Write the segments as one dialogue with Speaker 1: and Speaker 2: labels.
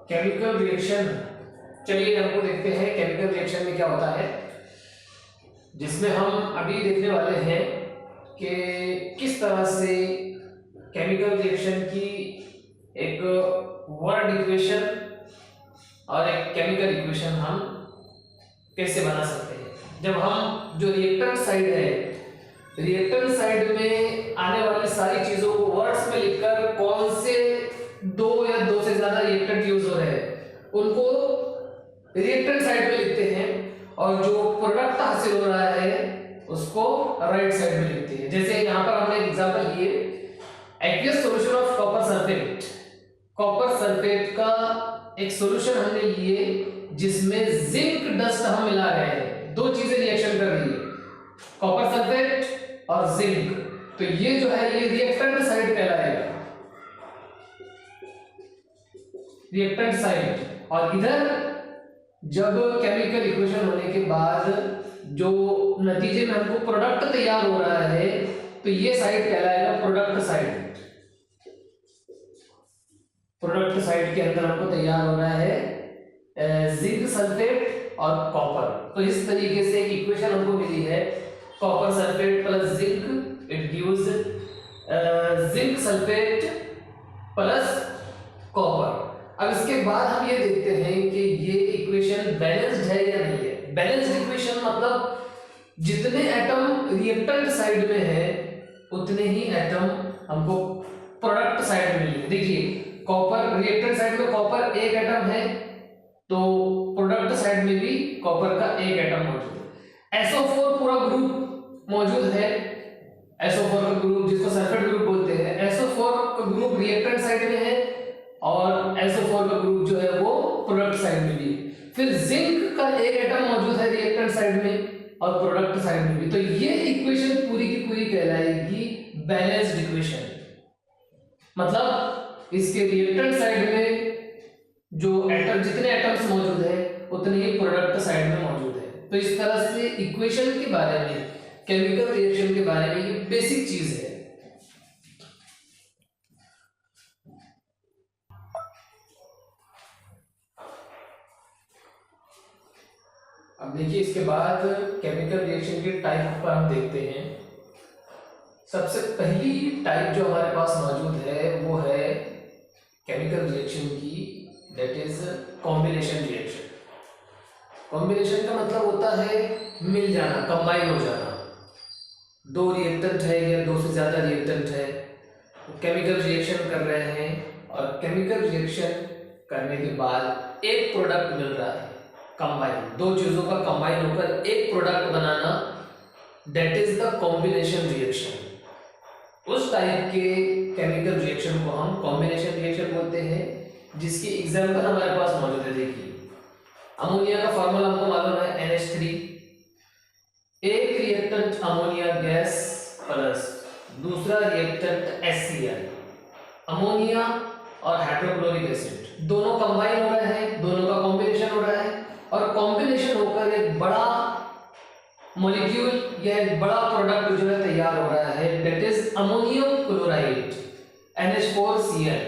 Speaker 1: Chemical reaction, चलिए हमको देखते हैं केमिकल रिएक्शन में क्या होता है, जिसमें हम अभी देखने वाले हैं कि किस तरह से केमिकल रिएक्शन की एक वर्ड इक्वेशन और एक केमिकल इक्वेशन हम कैसे बना सकते हैं। जब हम जो रिएक्टेंट साइड है, रिएक्टेंट साइड में आने वाली सारी चीजों को वर्ड्स में लिखकर कौन से दो या दो से ज्यादा रिएक्टेंट यूज हो रहे हैं उनको रिएक्टेंट साइड में लिखते हैं, और जो प्रोडक्ट हासिल हो रहा है उसको राइट साइड में लिखते हैं। जैसे यहाँ पर हमने एक एग्जांपल लिए, aqueous solution of copper sulphate. Copper sulphate का एक सॉल्यूशन हमने लिए जिसमें जिंक डस्ट हम मिला रहे हैं, दो चीजें रिएक्शन कर रही है, कॉपर सल्फेट और जिंक। तो ये जो है ये रिएक्टेंट साइड कहलाएगा, रिएक्टेंट साइड। और इधर जब केमिकल इक्वेशन होने के बाद जो नतीजे में हमको प्रोडक्ट तैयार हो रहा है तो ये साइड कहलाएगा प्रोडक्ट साइड। प्रोडक्ट साइड के अंदर हमको तैयार हो रहा है जिंक सल्फेट और कॉपर। तो इस तरीके से एक इक्वेशन हमको मिली है, copper sulphate plus zinc, it gives zinc sulphate plus copper. अब इसके बाद हम ये देखते हैं कि ये इक्वेशन बैलेंस्ड है या नहीं है। बैलेंस्ड इक्वेशन मतलब जितने एटम रिएक्टेंट साइड में है उतने ही एटम हमको प्रोडक्ट साइड में मिलेंगे। देखिए कॉपर रिएक्टेंट साइड में कॉपर एक एटम है, तो प्रोडक्ट साइड में भी कॉपर का एक एटम मौजूद है। SO4 पूरा ग्रुप मौजूद है, SO4 का ग्रुप जिसको सल्फेट ग्रुप बोलते हैं, SO4 का ग्रुप रिएक्टेंट साइड में है और SO4 का ग्रुप जो है वो प्रोडक्ट साइड में भी है। फिर जिंक का एक एटम मौजूद है रिएक्टेंट साइड में और प्रोडक्ट साइड में भी। तो ये इक्वेशन पूरी की पूरी कहलाएगी बैलेंस्ड इक्वेशन। मतलब इसके रिएक्टेंट साइड में जो एटम जितने एटम्स मौजूद है उतने ही प्रोडक्ट साइड में मौजूद है। तो इस तरह से इक्वेशन के बारे में, केमिकल रिएक्शन के बारे में ये बेसिक चीज है। अब देखिए इसके बाद केमिकल रिएक्शन के टाइप पर हम देखते हैं। सबसे पहली टाइप जो हमारे पास मौजूद है वो है केमिकल रिएक्शन की, that is combination reaction. Combination का मतलब होता है मिल जाना, कंबाइन हो जाना। दो रिएक्टेंट है या दो से ज्यादा रिएक्टेंट है, केमिकल रिएक्शन कर रहे हैं और केमिकल रिएक्शन करने के बाद एक प्रोडक्ट मिल रहा है, कंबाइन, दो चीजों का कंबाइन होकर एक product banana, that is the combination reaction. उस टाइप के केमिकल रिएक्शन को हम कॉम्बिनेशन रिएक्शन बोलते हैं, जिसकी एग्जांपल हमारे पास मौजूद है। देखिए अमोनिया का फॉर्मूला हमको मालूम है NH3, एक रिएक्टेंट अमोनिया गैस प्लस दूसरा रिएक्टेंट HCl, अमोनिया और हाइड्रोक्लोरिक एसिड दोनों कंबाइन हो रहे हैं, दोनों का कॉम्बिनेशन हो रहा है और कॉम्बिनेशन होकर एक बड़ा मॉलिक्यूल या एक बड़ा प्रोडक्ट जो है तैयार हो रहा है, that is ammonium chloride NH4Cl।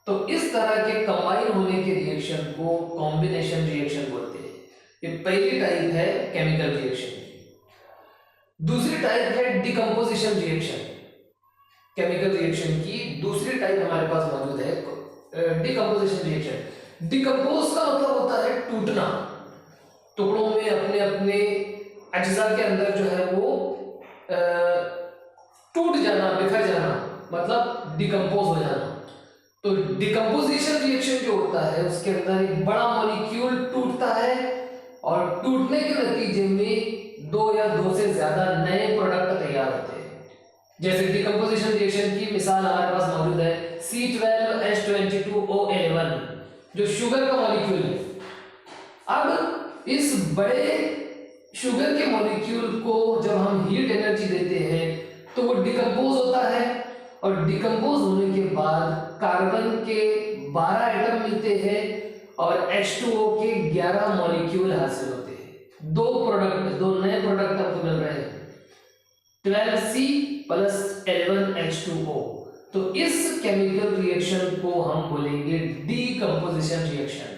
Speaker 1: तो इस तरह के कंबाइन होने के रिएक्शन को कॉम्बिनेशन रिएक्शन बोलते हैं। ये पहली टाइप है केमिकल रिएक्शन। दूसरी टाइप है डिकम्पोजिशन रिएक्शन। केमिकल रिएक्शन की दूसरी टाइप हमारे पास मौजूद है डिकम्पोजिशन रिएक्शन। डिकम्पोज का मतलब होता है टूटना, टुकड़ों में अपने अपने अज्जा के अंदर जो है वो टूट जाना, बिखर जाना, मतलब डिकम्पोज हो जाना। तो डिकम्पोजिशन रिएक्शन जो होता है उसके अंदर एक बड़ा मॉलिक्यूल टूटता है और टूटने के नतीजे में दो या दो से ज्यादा नए प्रोडक्ट तैयार होते हैं। जैसे डिकम्पोजिशन रिएक्शन की मिसाल हमारे पास मौजूद है C12H22O11 जो शुगर का मॉलिक्यूल है। अब इस बड़े शुगर के मॉलिक्यूल को जब हम हीट एनर्जी देते हैं तो वो डिकम्पोज होता है और डिकम्पोज होने के बाद कार्बन के 12 एटम मिलते हैं और H2O के 11 मॉलिक्यूल हासिल होते हैं। दो नए प्रोडक्ट आपको मिल रहे हैं, 12C प्लस 11H2O। तो इस केमिकल रिएक्शन को हम बोलेंगे डीकंपोजिशन रिएक्शन।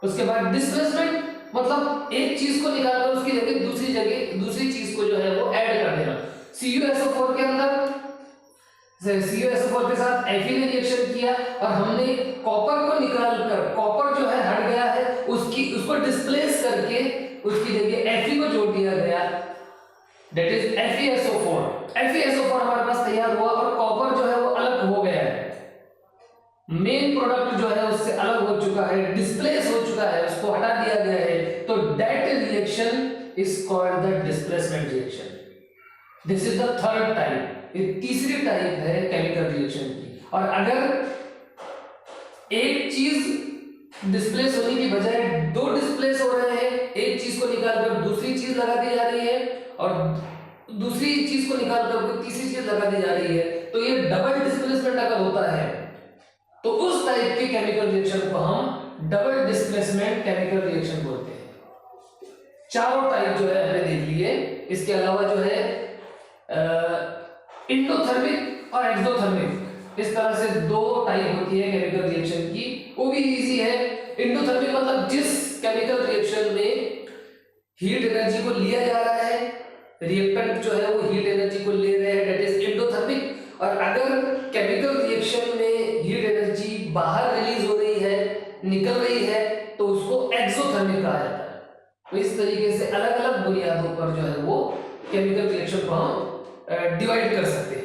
Speaker 1: उसके बाद डिस्प्लेसमेंट मतलब एक चीज को निकालकर उसकी जगह दूसरी चीज को जो है वो ऐड कर देना। CuSO4 के अंदर CuSO4 के साथ Fe ने रिएक्शन किया और हमने कॉपर को निकालकर, कॉपर जो है हट गया है, उसको डिस्प्लेस करके उसकी जगह Fe को जोड़ दिया गया, दैट इज FeSO4। FeSO4 हमारे पास तैयार हुआ और कॉपर जो है वो अलग हो गया है, मेन प्रोडक्ट जो है उससे अलग हो चुका है, डिस्प्लेस हो चुका है, उसको हटा दिया गया है, तो that reaction is called the displacement reaction. This is the third type. ये तीसरी टाइप है केमिकल रिएक्शन की। और अगर एक चीज डिस्प्लेस होने की बजाय दो डिस्प्लेस हो रहे हैं, एक चीज को निकालकर दूसरी चीज लगा दी जा रही है और दूसरी चीज को निकालकर तीसरी चीज लगा दी जा रही है, तो ये डबल डिस्प्लेसमेंट अगर होता है तो उस टाइप के केमिकल रिएक्शन को हम डबल डिस्प्लेसमेंट केमिकल रिएक्शन बोलते हैं। चारों टाइप जो है हमने देख लिए। इसके अलावा जो है इंडोथर्मिक और एक्सोथर्मिक, इस तरह से दो टाइप होती है केमिकल रिएक्शन की, वो भी इजी है। इंडोथर्मिक मतलब जिस केमिकल रिएक्शन में हीट एनर्जी को लिया जा रहा है, रिएक्टेंट जो है वो हीट एनर्जी को ले रहे हैं, दैट इज इंडोथर्मिक। और अगर केमिकल रिएक्शन में हीट एनर्जी बाहर रिलीज हो रही है, निकल रही है, तो उसको एक्सोथर्मिक कहा जाता है। तो इस तरीके से अलग अलग बुनियादों पर जो है वो केमिकल रिएक्शन को हम डिवाइड कर सकते हैं।